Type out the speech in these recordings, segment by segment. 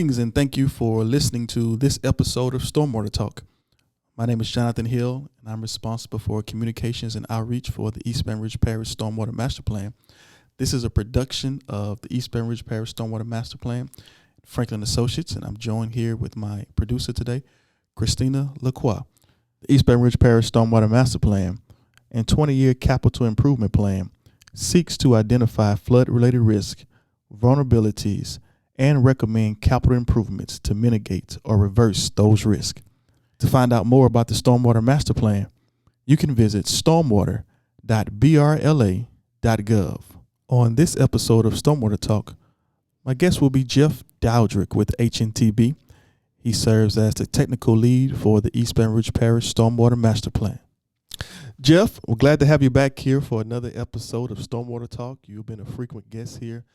Greetings and thank you for listening to this episode of Stormwater Talk. My name is Jonathan Hill and I'm responsible for communications and outreach for the East Baton Rouge Parish Stormwater Master Plan. This is a production of the East Baton Rouge Parish Stormwater Master Plan, Franklin Associates, and I'm joined here with my producer today, Christina Lacroix. The East Baton Rouge Parish Stormwater Master Plan and 20-year capital improvement plan seeks to identify flood-related risk, vulnerabilities, and recommend capital improvements to mitigate or reverse those risks. To find out more about the Stormwater Master Plan, you can visit stormwater.brla.gov. On this episode of Stormwater Talk, my guest will be Jeff Doudrick with HNTB. He serves as the technical lead for the East Baton Rouge Parish Stormwater Master Plan. Jeff, we're glad to have you back here for another episode of Stormwater Talk. You've been a frequent guest here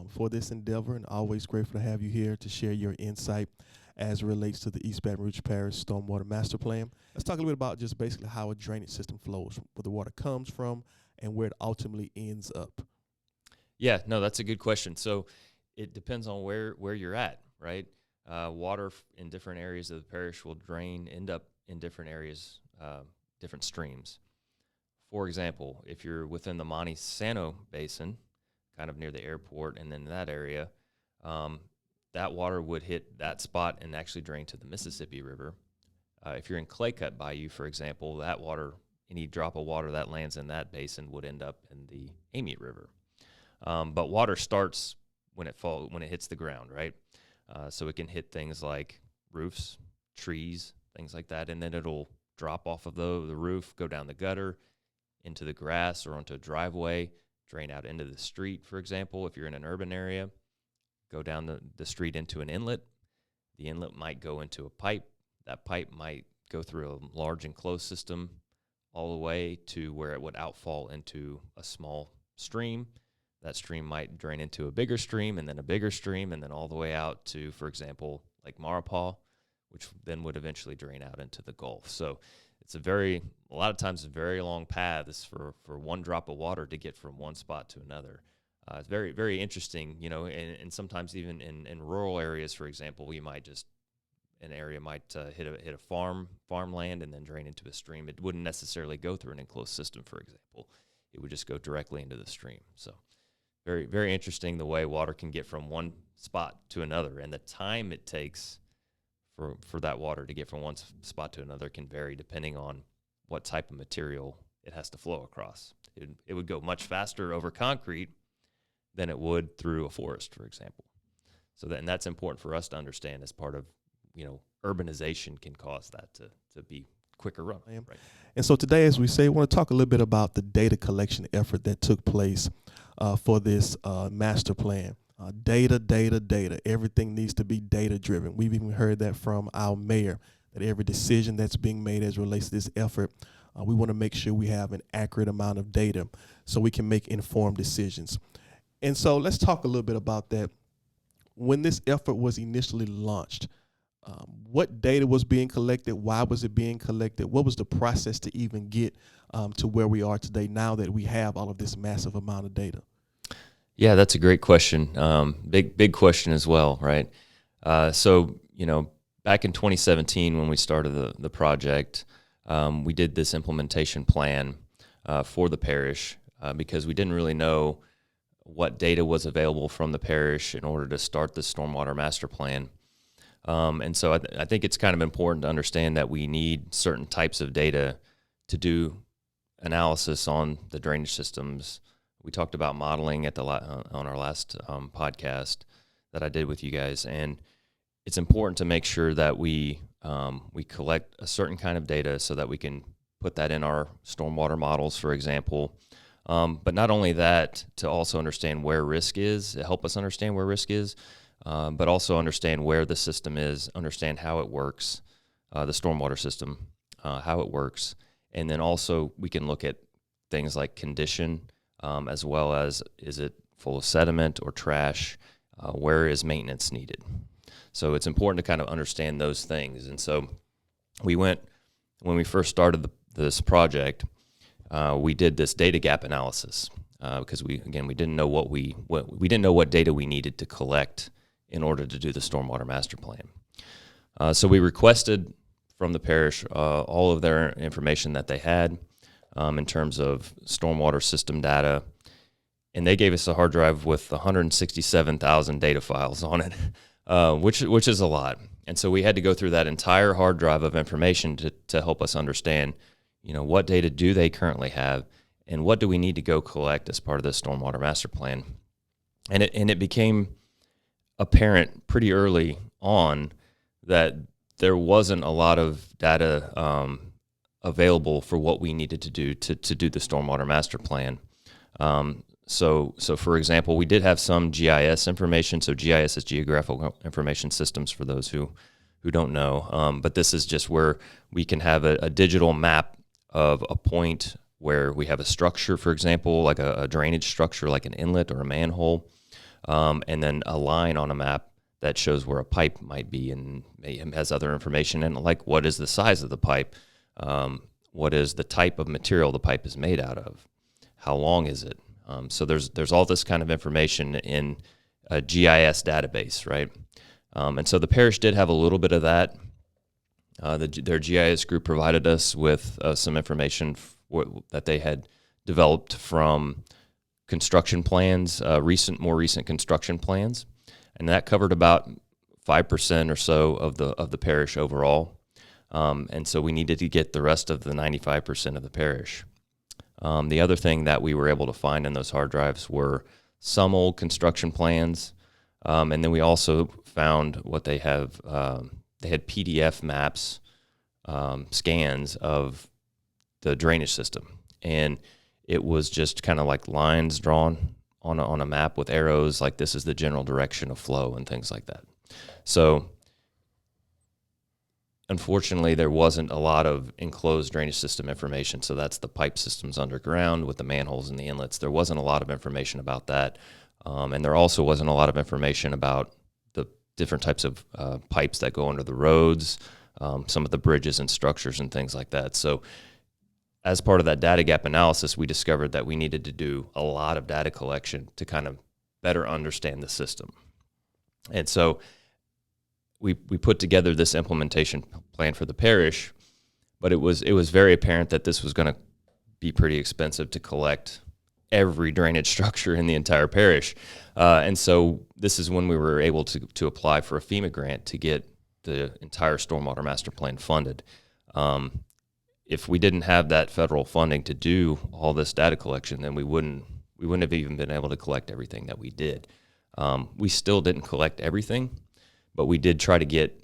for this endeavor, and always grateful to have you here to share your insight as it relates to the East Baton Rouge Parish Stormwater Master Plan. Let's talk a little bit about just basically how a drainage system flows, where the water comes from, and where it ultimately ends up. Yeah, no, that's a good question. So it depends on where you're at, right? Water in different areas of the parish will end up in different areas, different streams. For example, if you're within the Monte Sano Basin, kind of near the airport and in that area, that water would hit that spot and actually drain to the Mississippi River. If you're in Claycut Bayou, for example, that water, any drop of water that lands in that basin would end up in the Amite River. But water starts when it hits the ground, right? So it can hit things like roofs, trees, things like that, and then it'll drop off of the roof, go down the gutter, into the grass or onto a driveway, drain out into the street, for example. If you're in an urban area, go down the street into an inlet. The inlet might go into a pipe. That pipe might go through a large enclosed system all the way to where it would outfall into a small stream. That stream might drain into a bigger stream and then a bigger stream and then all the way out to, for example, Lake Maurepas, which then would eventually drain out into the Gulf. So it's a lot of times very long paths for one drop of water to get from one spot to another. It's very, very interesting, and sometimes even in rural areas, for example, an area might hit a farmland and then drain into a stream. It wouldn't necessarily go through an enclosed system, for example. It would just go directly into the stream. So very, very interesting the way water can get from one spot to another, and the time it takes for that water to get from one spot to another can vary depending on what type of material it has to flow across. It would go much faster over concrete than it would through a forest, for example. So that's important for us to understand as part of, urbanization can cause that to be quicker run. Right. And so today, as we say, we want to talk a little bit about the data collection effort that took place for this master plan. Data. Everything needs to be data-driven. We've even heard that from our mayor, that every decision that's being made as it relates to this effort, we want to make sure we have an accurate amount of data so we can make informed decisions. And so let's talk a little bit about that. When this effort was initially launched, what data was being collected? Why was it being collected? What was the process to even get to where we are today now that we have all of this massive amount of data? Yeah, that's a great question. Big question as well, right? So, back in 2017 when we started the project, we did this implementation plan for the parish because we didn't really know what data was available from the parish in order to start the Stormwater Master Plan. And so I think it's kind of important to understand that we need certain types of data to do analysis on the drainage systems. We talked about modeling on our last podcast that I did with you guys, and it's important to make sure that we collect a certain kind of data so that we can put that in our stormwater models, for example. But not only that, to also understand where risk is, to help us understand where risk is, but also understand where the system is, understand how it works, the stormwater system, how it works, and then also we can look at things like condition, as well as is it full of sediment or trash, where is maintenance needed. So it's important to kind of understand those things. And so when we first started this project, we did this data gap analysis because we didn't know what didn't know what data we needed to collect in order to do the Stormwater Master Plan. So we requested from the parish all of their information that they had in terms of stormwater system data, and they gave us a hard drive with 167,000 data files on it, which is a lot. And so we had to go through that entire hard drive of information to help us understand, what data do they currently have, and what do we need to go collect as part of the Stormwater Master Plan. And it became apparent pretty early on that there wasn't a lot of data available for what we needed to do to do the Stormwater Master Plan. So for example, we did have some GIS information. So GIS is Geographical Information Systems for those who don't know. But this is just where we can have a digital map of a point where we have a structure, for example, like a drainage structure, like an inlet or a manhole, and then a line on a map that shows where a pipe might be and has other information, and like what is the size of the pipe, what is the type of material the pipe is made out of, how long is it. So there's all this kind of information in a GIS database, right? And so the parish did have a little bit of that. Their GIS group provided us with some information that they had developed from construction plans, more recent construction plans, and that covered about 5% or so of the parish overall. And so we needed to get the rest of the 95% of the parish. The other thing that we were able to find in those hard drives were some old construction plans, and then we also found what they have. They had PDF maps, scans of the drainage system, and it was just kind of like lines drawn on a map with arrows, like this is the general direction of flow and things like that. So unfortunately, there wasn't a lot of enclosed drainage system information. So that's the pipe systems underground with the manholes and the inlets. There wasn't a lot of information about that. And there also wasn't a lot of information about the different types of pipes that go under the roads, some of the bridges and structures and things like that. So as part of that data gap analysis, we discovered that we needed to do a lot of data collection to kind of better understand the system. And so we put together this implementation plan for the parish, but it was very apparent that this was going to be pretty expensive to collect every drainage structure in the entire parish. And so this is when we were able to apply for a FEMA grant to get the entire Stormwater Master Plan funded. If we didn't have that federal funding to do all this data collection, then we wouldn't have even been able to collect everything that we did. We still didn't collect everything, but we did try to get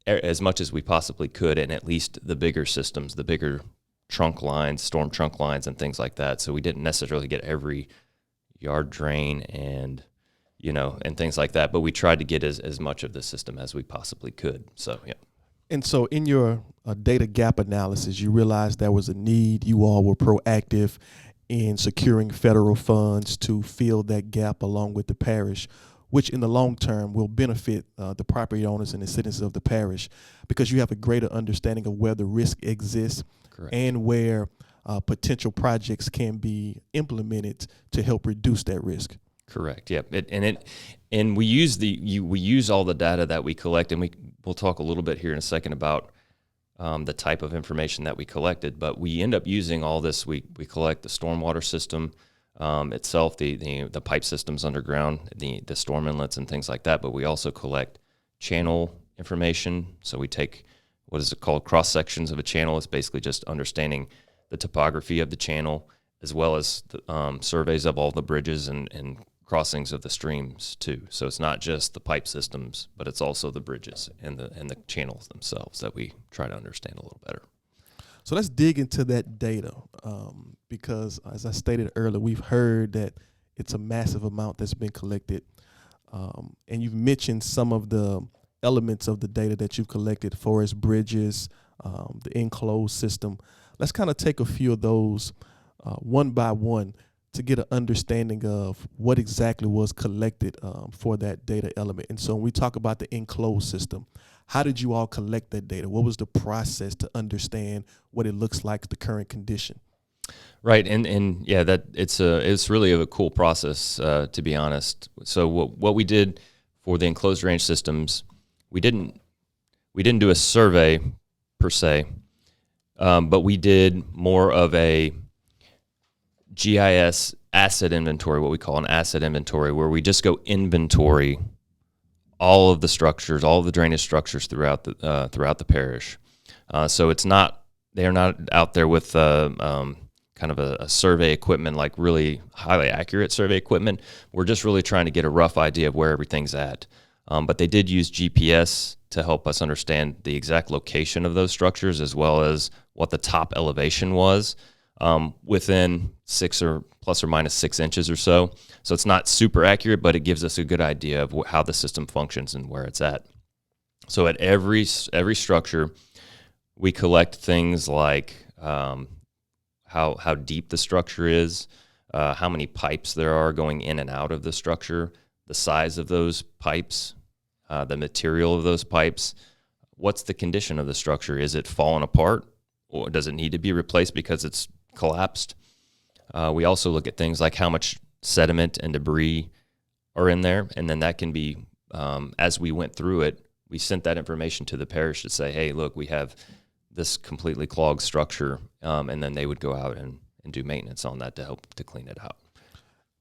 as much as we possibly could, and at least the bigger systems, the bigger trunk lines, storm trunk lines, and things like that. So we didn't necessarily get every yard drain and things like that, but we tried to get as much of the system as we possibly could. So yeah. And so in your data gap analysis, you realized there was a need. You all were proactive in securing federal funds to fill that gap along with the parish, which in the long term will benefit the property owners and the citizens of the parish, because you have a greater understanding of where the risk exists. Correct. And where potential projects can be implemented to help reduce that risk. Correct. Yeah. And we use all the data that we collect, and we'll talk a little bit here in a second about the type of information that we collected. But we end up using all this. We collect the stormwater system itself, the pipe systems underground, the storm inlets and things like that. But we also collect channel information. So we take what is it called, cross sections of a channel. It's basically just understanding the topography of the channel, as well as the, surveys of all the bridges and crossings of the streams too. So it's not just the pipe systems, but it's also the bridges and the channels themselves that we try to understand a little better. So let's dig into that data, because as I stated earlier, we've heard that it's a massive amount that's been collected, and you've mentioned some of the elements of the data that you've collected, forest bridges, the enclosed system. Let's kind of take a few of those one by one to get an understanding of what exactly was collected for that data element. And so when we talk about the enclosed system, how did you all collect that data? What was the process to understand what it looks like, the current condition? Right, and yeah, that it's really a cool process, to be honest. So what we did for the enclosed drainage systems, we didn't do a survey per se, but we did more of a GIS asset inventory, what we call an asset inventory, where we just go inventory all of the structures, all of the drainage structures throughout the parish. So they are not out there with kind of a survey equipment, like really highly accurate survey equipment. We're just really trying to get a rough idea of where everything's at. But they did use GPS to help us understand the exact location of those structures, as well as what the top elevation was within 6 or plus or minus 6 inches or so. So it's not super accurate, but it gives us a good idea of how the system functions and where it's at. So at every structure, we collect things like how deep the structure is, how many pipes there are going in and out of the structure, the size of those pipes, the material of those pipes, what's the condition of the structure? Is it falling apart, or does it need to be replaced because it's collapsed? We also look at things like how much sediment and debris are in there, and then that can be, as we went through it, we sent that information to the parish to say, hey, look, we have this completely clogged structure, and then they would go out and do maintenance on that to help to clean it out.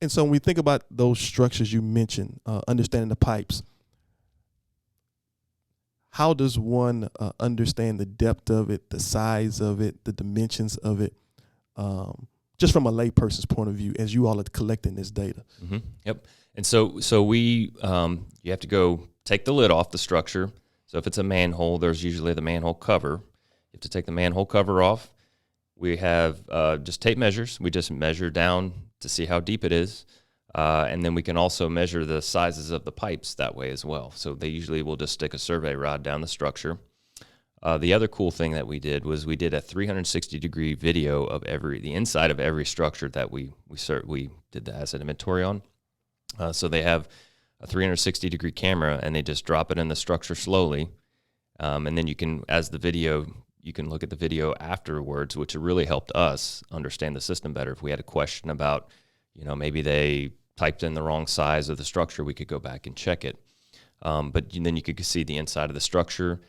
And so when we think about those structures you mentioned, understanding the pipes, how does one understand the depth of it, the size of it, the dimensions of it, just from a layperson's point of view, as you all are collecting this data? Mm-hmm. Yep. And so we you have to go take the lid off the structure. So if it's a manhole, there's usually the manhole cover. You have to take the manhole cover off. We have just tape measures. We just measure down to see how deep it is. And then we can also measure the sizes of the pipes that way as well. So they usually will just stick a survey rod down the structure. The other cool thing that we did was we did a 360-degree video of the inside of every structure that we did the asset inventory on. So they have a 360-degree camera, and they just drop it in the structure slowly. And then you can look at the video afterwards, which really helped us understand the system better. If we had a question about, maybe they typed in the wrong size of the structure, we could go back and check it. But then you could see the inside of the structure,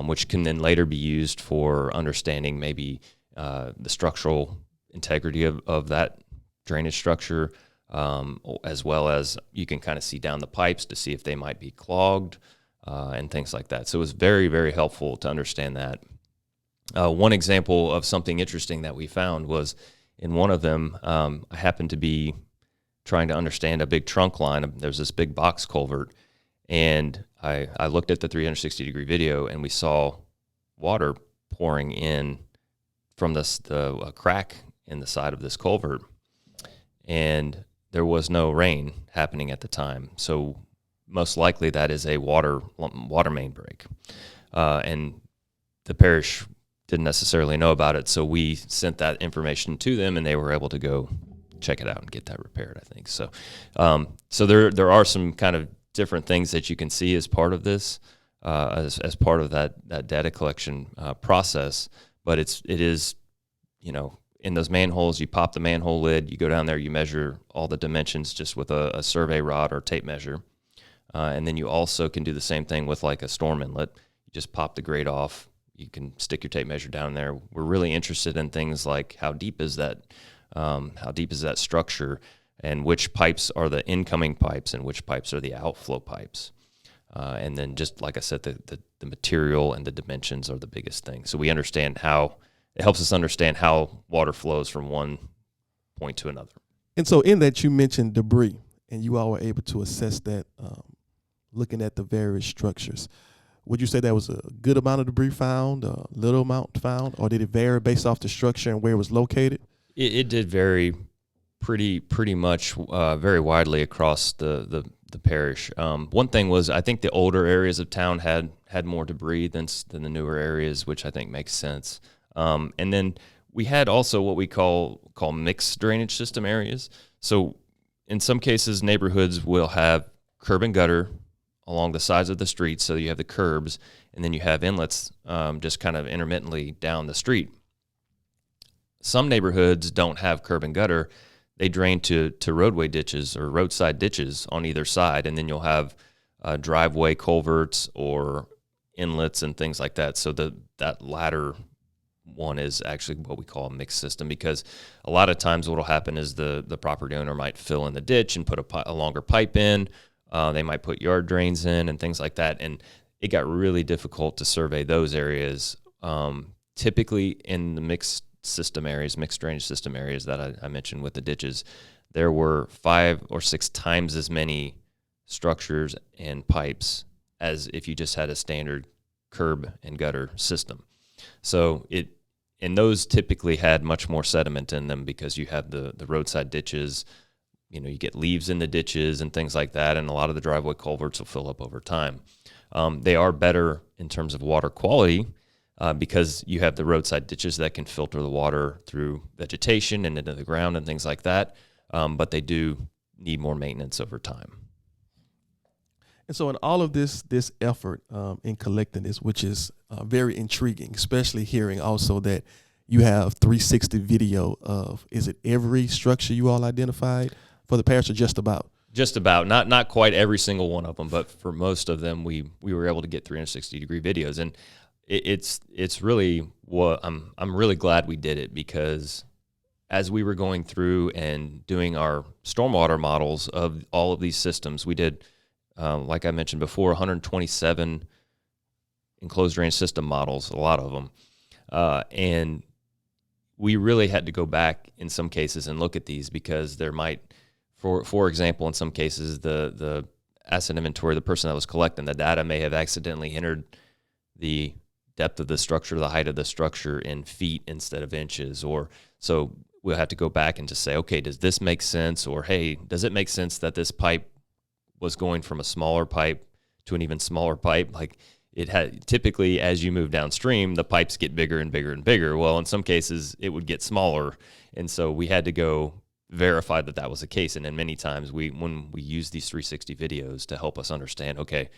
which can then later be used for understanding maybe the structural integrity of that drainage structure, as well as you can kind of see down the pipes to see if they might be clogged and things like that. So it was very, very helpful to understand that. One example of something interesting that we found was in one of them, I happened to be trying to understand a big trunk line. There's this big box culvert, and I looked at the 360-degree video, and we saw water pouring in from the crack in the side of this culvert, and there was no rain happening at the time. So most likely that is a water main break, and the parish didn't necessarily know about it, so we sent that information to them, and they were able to go check it out and get that repaired, I think. So so there are some kind of different things that you can see as part of this, as part of that data collection process. But it is, in those manholes, you pop the manhole lid, you go down there, you measure all the dimensions just with a survey rod or tape measure. And then you also can do the same thing with like a storm inlet. You just pop the grate off. You can stick your tape measure down there. We're really interested in things like how deep is that structure, and which pipes are the incoming pipes and which pipes are the outflow pipes. And then just like I said, the material and the dimensions are the biggest thing. So we understand it helps us understand how water flows from one point to another. And so in that, you mentioned debris, and you all were able to assess that looking at the various structures. Would you say that was a good amount of debris found, a little amount found, or did it vary based off the structure and where it was located? It did vary pretty much very widely across the parish. One thing was, I think the older areas of town had more debris than the newer areas, which I think makes sense. And then we had also what we call mixed drainage system areas. So in some cases, neighborhoods will have curb and gutter along the sides of the street, so you have the curbs, and then you have inlets just kind of intermittently down the street. Some neighborhoods don't have curb and gutter. They drain to roadway ditches or roadside ditches on either side, and then you'll have driveway culverts or inlets and things like that. So that latter one is actually what we call a mixed system, because a lot of times what will happen is the property owner might fill in the ditch and put a longer pipe in. They might put yard drains in and things like that. And it got really difficult to survey those areas. Typically in the mixed system areas, mixed drainage system areas that I mentioned with the ditches, there were 5 or 6 times as many structures and pipes as if you just had a standard curb and gutter system. So and those typically had much more sediment in them because you have the roadside ditches. You get leaves in the ditches and things like that, and a lot of the driveway culverts will fill up over time. They are better in terms of water quality because you have the roadside ditches that can filter the water through vegetation and into the ground and things like that, but they do need more maintenance over time. And so in all of this effort in collecting this, which is very intriguing, especially hearing also that you have 360 video of, is it every structure you all identified for the parish, or just about? Just about, not quite every single one of them, but for most of them, we were able to get 360-degree videos, and it's really what I'm really glad we did it, because as we were going through and doing our stormwater models of all of these systems, we did, like I mentioned before, 127 enclosed drainage system models, a lot of them, and we really had to go back in some cases and look at these, because there might, for example, in some cases, the asset inventory, the person that was collecting the data may have accidentally entered the depth of the structure, the height of the structure in feet instead of inches, or so we'll have to go back and just say, okay, does this make sense? Or, hey, does it make sense that this pipe was going from a smaller pipe to an even smaller pipe? Like, it had, typically as you move downstream, the pipes get bigger and bigger and bigger. Well, in some cases it would get smaller. And so we had to go verify that was the case. And then many times when we use these 360 videos to help us understand, okay,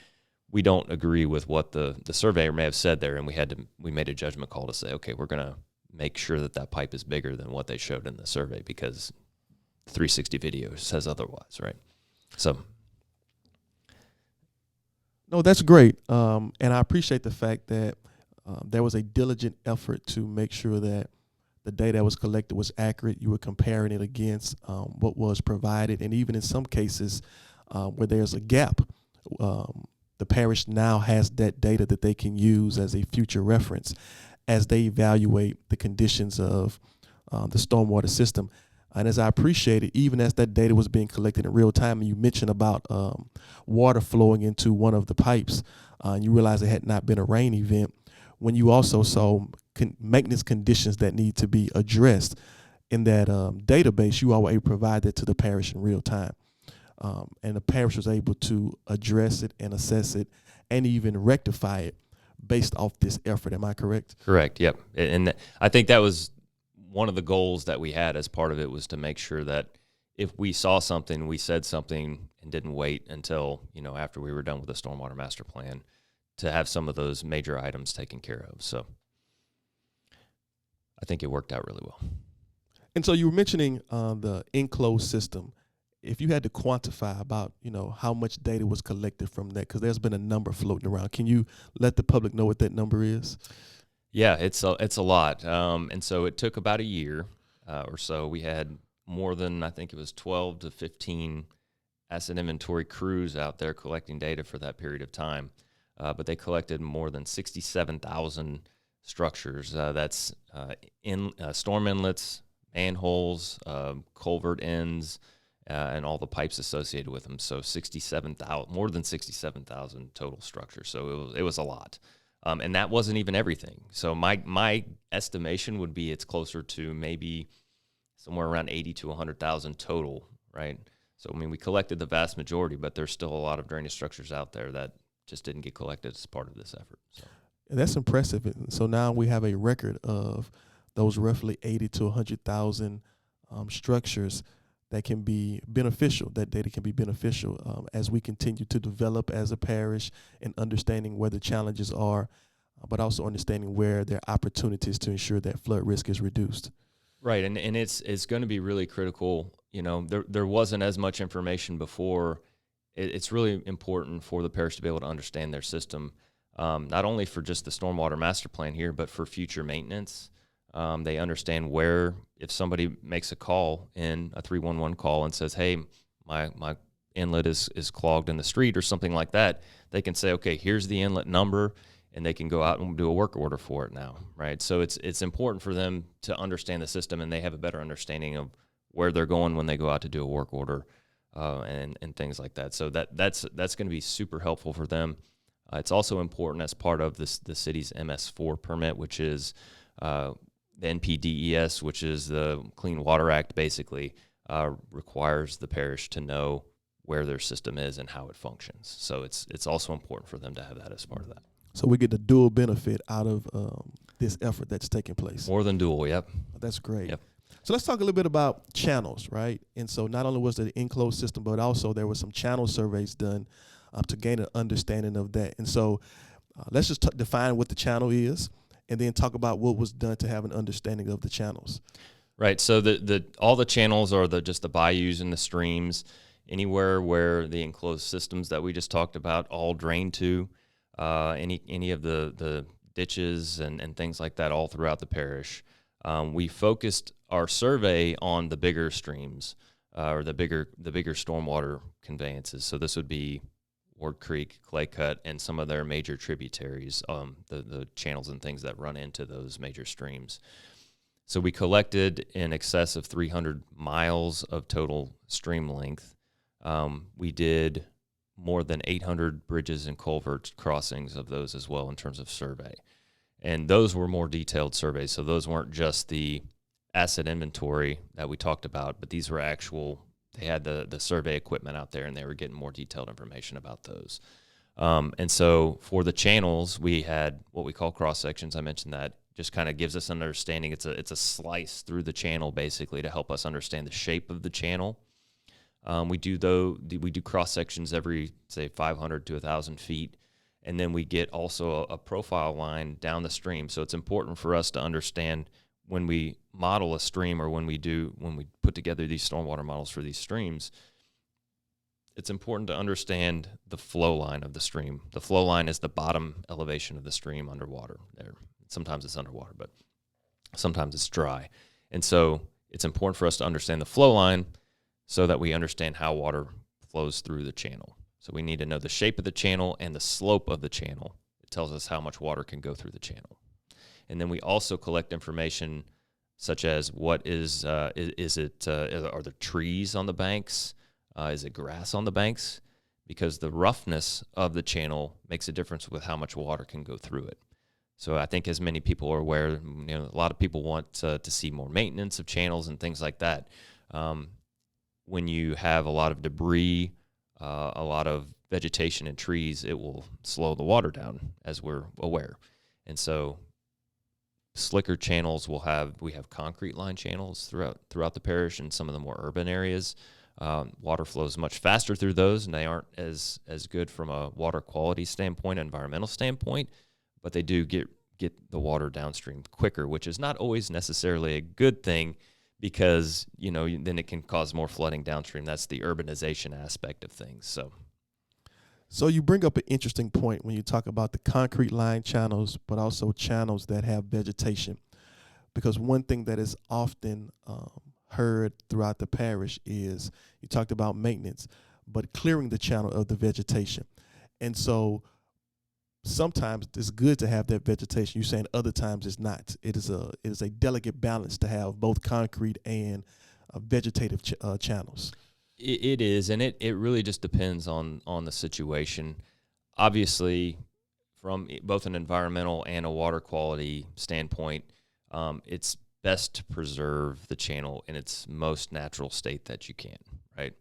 we don't agree with what the surveyor may have said there. And we made a judgment call to say, okay, we're going to make sure that pipe is bigger than what they showed in the survey, because 360 video says otherwise, right? So. No, that's great. And I appreciate the fact that there was a diligent effort to make sure that the data that was collected was accurate. You were comparing it against what was provided. And even in some cases where there's a gap, the parish now has that data that they can use as a future reference as they evaluate the conditions of the stormwater system. And as I appreciate it, even as that data was being collected in real time, and you mentioned about water flowing into one of the pipes, and you realize it had not been a rain event, when you also saw maintenance conditions that need to be addressed in that database, you all were able to provide that to the parish in real time. And the parish was able to address it and assess it and even rectify it based off this effort. Am I correct? Correct, yep. And I think that was one of the goals that we had as part of it, was to make sure that if we saw something, we said something and didn't wait until, after we were done with the Stormwater Master Plan to have some of those major items taken care of. So I think it worked out really well. And so you were mentioning the enclosed system. If you had to quantify about, how much data was collected from that, because there's been a number floating around, can you let the public know what that number is? Yeah, it's a lot. And so it took about a year or so. We had more than, I think it was 12 to 15 asset inventory crews out there collecting data for that period of time. But they collected more than 67,000 structures. That's storm inlets, manholes, culvert ends, and all the pipes associated with them. So more than 67,000 total structures. So it was a lot. And that wasn't even everything. So my estimation would be it's closer to maybe somewhere around 80 to 100,000 total, right? So, we collected the vast majority, but there's still a lot of drainage structures out there that just didn't get collected as part of this effort. So. And that's impressive. So now we have a record of those roughly 80 to 100,000 structures that can be beneficial, that data can be beneficial as we continue to develop as a parish and understanding where the challenges are, but also understanding where there are opportunities to ensure that flood risk is reduced. Right, and it's going to be really critical. There wasn't as much information before it's really important for the parish to be able to understand their system, not only for just the Stormwater Master Plan here, but for future maintenance. They understand where, if somebody makes a call in a 311 call and says, hey, my inlet is clogged in the street or something like that, they can say, okay, here's the inlet number, and they can go out and do a work order for it now, right? So it's important for them to understand the system, and they have a better understanding of where they're going when they go out to do a work order, and things like that. So that's going to be super helpful for them. It's also important as part of the city's MS4 permit, which is the NPDES, which is the Clean Water Act, basically requires the parish to know where their system is and how it functions. So it's also important for them to have that as part of that. So we get the dual benefit out of this effort that's taking place. More than dual, yep. That's great. Yep. So let's talk a little bit about channels, right? And so not only was there the enclosed system, but also there were some channel surveys done to gain an understanding of that. And so let's just define what the channel is, and then talk about what was done to have an understanding of the channels. Right. So all the channels are just the bayous and the streams, anywhere where the enclosed systems that we just talked about all drain to, any of the ditches and things like that all throughout the parish. We focused our survey on the bigger streams, or the bigger stormwater conveyances. So this would be Ward Creek, Clay Cut, and some of their major tributaries, the channels and things that run into those major streams. So we collected in excess of 300 miles of total stream length. We did more than 800 bridges and culvert crossings of those as well in terms of survey. And those were more detailed surveys. So those weren't just the asset inventory that we talked about, but these were they had the survey equipment out there, and they were getting more detailed information about those. And so for the channels, we had what we call cross sections. I mentioned that. Just kind of gives us an understanding. It's a slice through the channel, basically, to help us understand the shape of the channel. We do cross sections every, say, 500 to 1,000 feet, and then we get also a profile line down the stream. So it's important for us to understand when we model a stream, or when we put together these stormwater models for these streams, it's important to understand the flow line of the stream. The flow line is the bottom elevation of the stream underwater. Sometimes it's underwater, but sometimes it's dry. And so it's important for us to understand the flow line so that we understand how water flows through the channel. So we need to know the shape of the channel and the slope of the channel. It tells us how much water can go through the channel. And then we also collect information such as what is it, are there trees on the banks? Is it grass on the banks? Because the roughness of the channel makes a difference with how much water can go through it. So I think, as many people are aware, a lot of people want to see more maintenance of channels and things like that. When you have a lot of debris, a lot of vegetation and trees, it will slow the water down, as we're aware. And so slicker channels we have concrete line channels throughout the parish, and some of the more urban areas. Water flows much faster through those, and they aren't as good from a water quality standpoint, environmental standpoint, but they do get the water downstream quicker, which is not always necessarily a good thing, because then it can cause more flooding downstream. That's the urbanization aspect of things. So you bring up an interesting point when you talk about the concrete line channels, but also channels that have vegetation, because one thing that is often heard throughout the parish is, you talked about maintenance, but clearing the channel of the vegetation. And so sometimes it's good to have that vegetation. You're saying other times it's not. It is a delicate balance to have both concrete and vegetative channels. It is, and it really just depends on the situation. Obviously, from both an environmental and a water quality standpoint, it's best to preserve the channel in its most natural state that you can, right?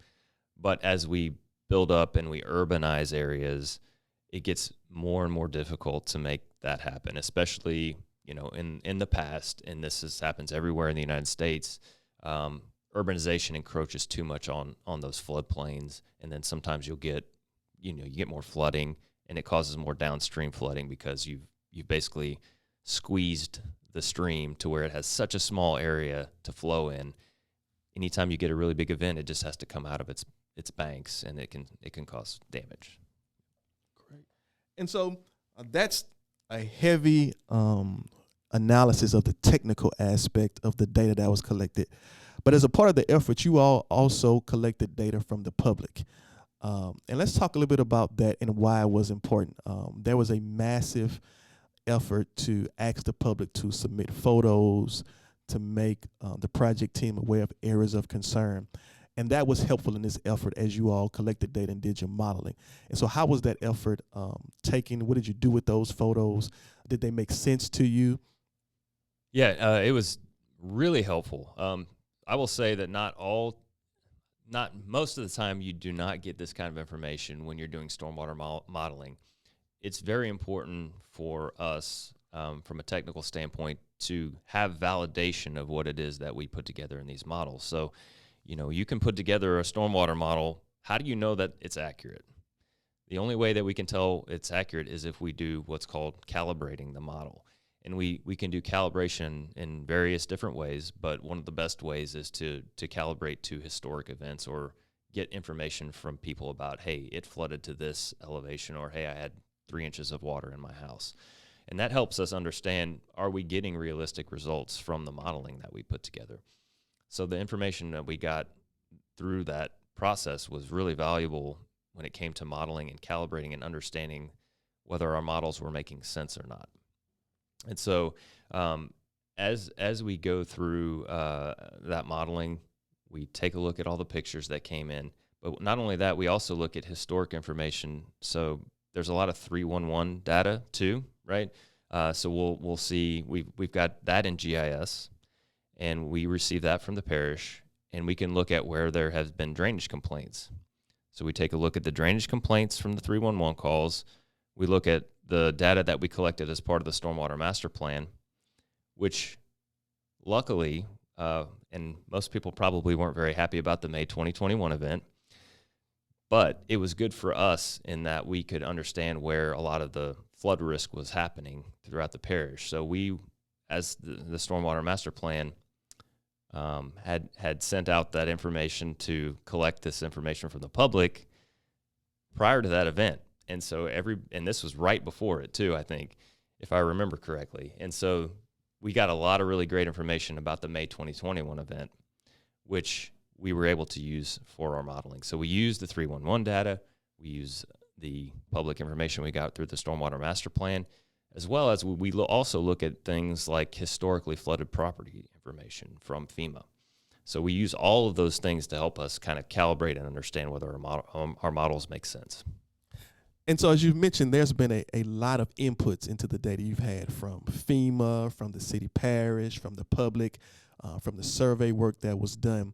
But as we build up and we urbanize areas, it gets more and more difficult to make that happen, especially, in the past, and this happens everywhere in the United States. Urbanization encroaches too much on those floodplains, and then sometimes you get more flooding, and it causes more downstream flooding because you've basically squeezed the stream to where it has such a small area to flow in. Anytime you get a really big event, it just has to come out of its its banks, and it can cause damage. Great. And so that's a heavy analysis of the technical aspect of the data that was collected. But as a part of the effort, you all also collected data from the public. And let's talk a little bit about that and why it was important. There was a massive effort to ask the public to submit photos, to make the project team aware of areas of concern. And that was helpful in this effort as you all collected data and did your modeling. And so how was that effort taken? What did you do with those photos? Did they make sense to you? Yeah, it was really helpful. I will say that not most of the time you do not get this kind of information when you're doing stormwater modeling. It's very important for us from a technical standpoint to have validation of what it is that we put together in these models. So, you can put together a stormwater model. How do you know that it's accurate? The only way that we can tell it's accurate is if we do what's called calibrating the model. And we can do calibration in various different ways, but one of the best ways is to calibrate to historic events or get information from people about, hey, it flooded to this elevation, or hey, I had 3 inches of water in my house. And that helps us understand, are we getting realistic results from the modeling that we put together? So the information that we got through that process was really valuable when it came to modeling and calibrating and understanding whether our models were making sense or not. And so as we go through that modeling, we take a look at all the pictures that came in. But not only that, we also look at historic information. So there's a lot of 311 data too, right? So we'll see, we've got that in GIS, and we receive that from the parish, and we can look at where there has been drainage complaints. So we take a look at the drainage complaints from the 311 calls. We look at the data that we collected as part of the Stormwater Master Plan, which luckily, and most people probably weren't very happy about the May 2021 event, but it was good for us in that we could understand where a lot of the flood risk was happening throughout the parish. So we, as the Stormwater Master Plan, had sent out that information to collect this information from the public prior to that event. And so and this was right before it too, I think, if I remember correctly. And so we got a lot of really great information about the May 2021 event, which we were able to use for our modeling. So we used the 311 data, we use the public information we got through the Stormwater Master Plan, as well as we also look at things like historically flooded property information from FEMA. So we use all of those things to help us kind of calibrate and understand whether our models make sense. And so, as you've mentioned, there's been a lot of inputs into the data you've had from FEMA, from the city parish, from the public, from the survey work that was done.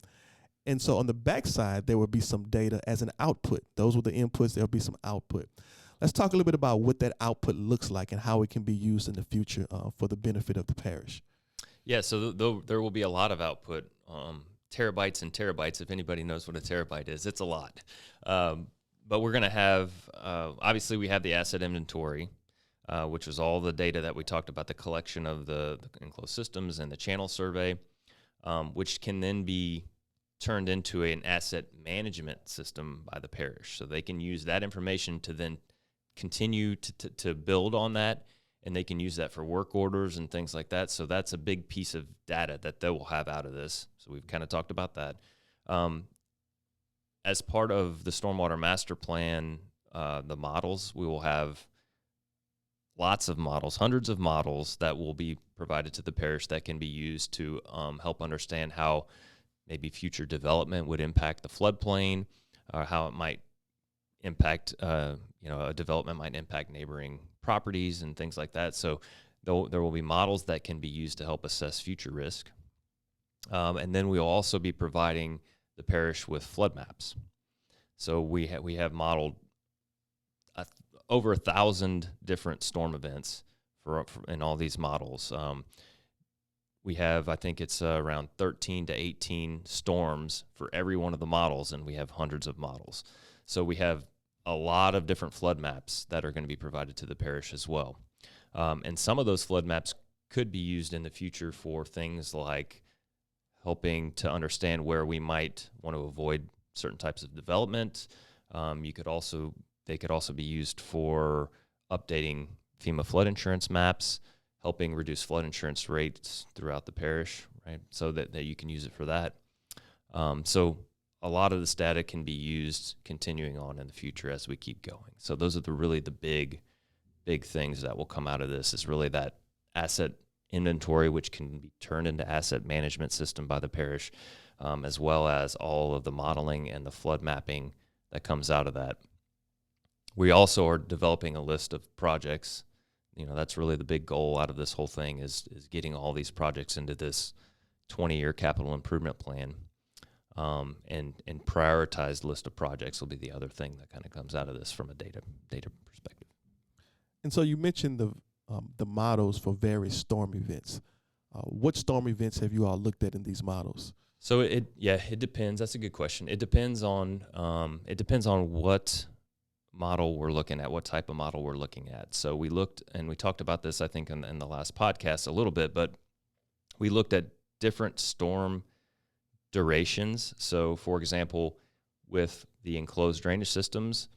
And so on the backside, there will be some data as an output. Those were the inputs. There'll be some output. Let's talk a little bit about what that output looks like and how it can be used in the future for the benefit of the parish. Yeah, so there will be a lot of output, terabytes and terabytes. If anybody knows what a terabyte is, it's a lot. But we're going to have, obviously we have the asset inventory, which is all the data that we talked about, the collection of the enclosed systems and the channel survey, which can then be turned into an asset management system by the parish. So they can use that information to then continue to build on that, and they can use that for work orders and things like that. So that's a big piece of data that they will have out of this. So we've kind of talked about that. As part of the Stormwater Master Plan, the models, we will have lots of models, hundreds of models that will be provided to the parish that can be used to help understand how maybe future development would impact the floodplain, how it might impact, a development might impact neighboring properties and things like that. So there will be models that can be used to help assess future risk. And then we'll also be providing the parish with flood maps. So we have modeled over 1,000 different storm events in all these models. We have, I think it's around 13 to 18 storms for every one of the models, and we have hundreds of models. So we have a lot of different flood maps that are going to be provided to the parish as well. And some of those flood maps could be used in the future for things like helping to understand where we might want to avoid certain types of development. They could also be used for updating FEMA flood insurance maps, helping reduce flood insurance rates throughout the parish, right? So that you can use it for that. So a lot of this data can be used continuing on in the future as we keep going. So those are really the big things that will come out of this, is really that asset inventory, which can be turned into asset management system by the parish, as well as all of the modeling and the flood mapping that comes out of that. We also are developing a list of projects. That's really the big goal out of this whole thing, is getting all these projects into this 20-year capital improvement plan. And prioritized list of projects will be the other thing that kind of comes out of this from a data perspective. And so you mentioned the models for various storm events. What storm events have you all looked at in these models? So it depends. That's a good question. It depends on what model we're looking at, what type of model we're looking at. So we looked, and we talked about this, I think, in the last podcast a little bit, but we looked at different storm durations. So, for example, with the enclosed drainage systems,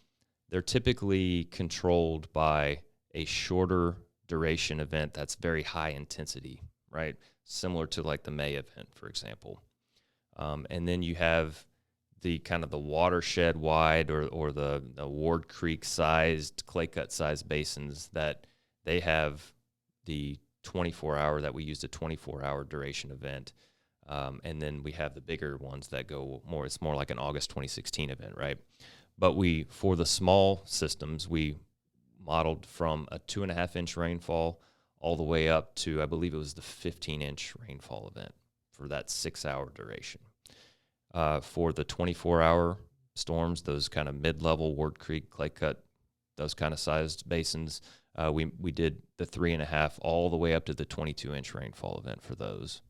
they're typically controlled by a shorter duration event that's very high intensity, right? Similar to like the May event, for example. And then you have the kind of the watershed wide or the Ward Creek sized, clay cut sized basins that they have the 24-hour, that we used a 24-hour duration event. And then we have the bigger ones that go more, it's more like an August 2016 event, right? But for the small systems, we modeled from a 2.5-inch rainfall all the way up to, I believe it was the 15-inch rainfall event for that 6-hour duration. For the 24-hour storms, those kind of mid-level Ward Creek, clay cut, those kind of sized basins, we did the 3.5 all the way up to the 22-inch rainfall event for those.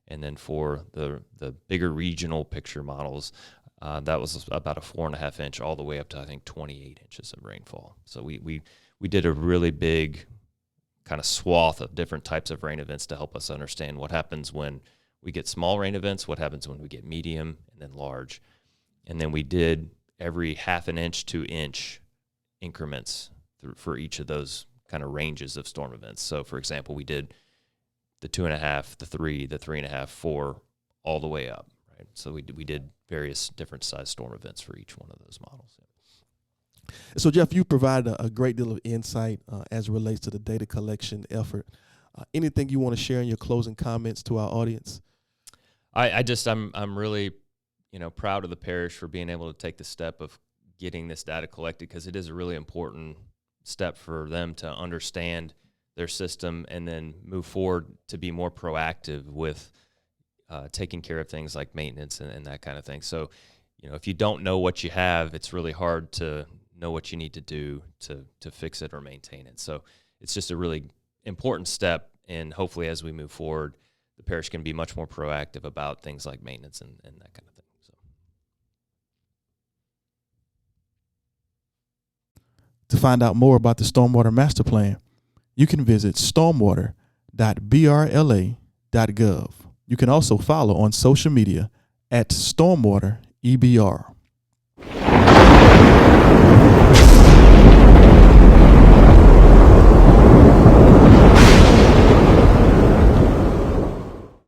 And then for the bigger regional picture models, that was about a 4.5-inch all the way up to, I think, 28 inches of rainfall. So we did a really big kind of swath of different types of rain events to help us understand what happens when we get small rain events, what happens when we get medium, and then large. And then we did every 1/2 inch to inch increments for each of those kind of ranges of storm events. So, for example, we did the 2.5, the 3, the 3.5, 4, all the way up, right? So we did various different size storm events for each one of those models. So, Jeff, you provided a great deal of insight as it relates to the data collection effort. Anything you want to share in your closing comments to our audience? I'm really, proud of the parish for being able to take the step of getting this data collected, because it is a really important step for them to understand their system and then move forward to be more proactive with taking care of things like maintenance and that kind of thing. So, if you don't know what you have, it's really hard to know what you need to do to fix it or maintain it. So it's just a really important step, and hopefully as we move forward, the parish can be much more proactive about things like maintenance and that kind of thing. So, to find out more about the Stormwater Master Plan, you can visit stormwater.brla.gov. You can also follow on social media at StormwaterEBR.